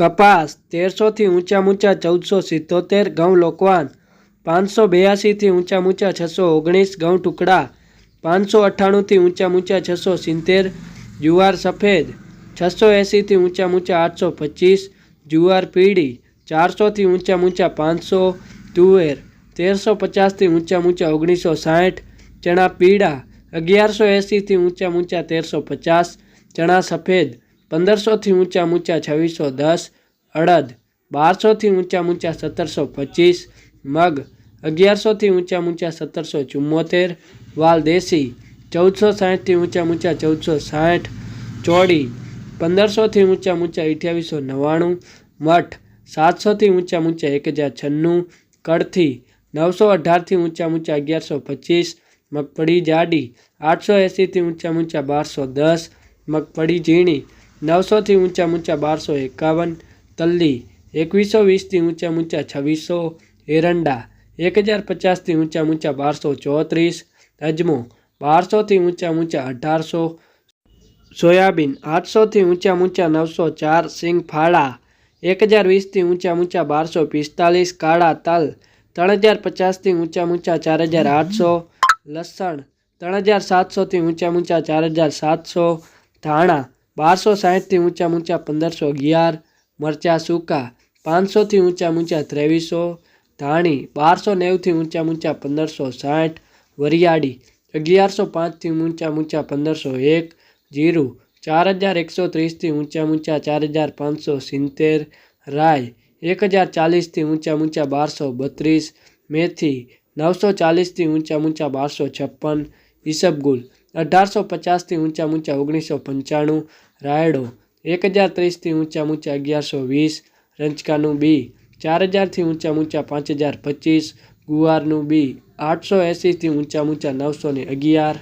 કપાસ 1300 થી ઊંચા 1477, ઘઉં લોકવાન 582 થી ઊંચા 619, ઘઉં ટુકડા 598 થી ઊંચા 670, જુવાર સફેદ 680 થી ઊંચા 825, જુવાર પીળી 400 થી ઊંચા 500, તુવેર 1350 થી ઊંચા 1960, ચણા પીળા 1180 થી ઊંચા 1350, ચણા સફેદ 1500 થી ઊંચા 2610, અડદ 1200 થી ઊંચા 1725, મગ 1100 થી ઊંચા 1774, વાલ દેશી 1460 થી ઊંચા 1460, ચોળી 1500 થી ઊંચા 2899, મઠ 700 થી ઊંચા 1096, કડથી 918 થી ઊંચા 1125, મગફળી જાડી 880 થી ઊંચા 1210, મગફળી ઝીણી 900 થી ઊંચા 1251, તલ્લી 2120 થી ઊંચા 2600, એરંડા 1050 થી ઊંચા 1234, અજમો 1200 થી ઊંચા 1800, સોયાબીન 800 થી ઊંચા 904, સિંગફાળા 1020 થી ઊંચા 1245, કાળા તલ 3050 થી ઊંચા 4800, લસણ 3700 થી ઊંચા 4700, ધાણા 1260 થી ઊંચા 1511, મરચા સૂકા 500 થી ઊંચા 2300, ધાણી 1290 થી ઊંચા 1560, વરિયાળી 1105 થી ઊંચા 1501, જીરું 4130 થી ઊંચા 4570, રાઈ 1040 થી ઊંચા 1232, મેથી 940 થી ઊંચા 1256, ઈસબગુલ 1850 થી ઊંચા 1995, રાયડો 1030 થી ઊંચા 1120, રંચકાનું બી 4000 થી ઊંચા 5025, ગુવારનું બી 880 થી ઊંચા 911,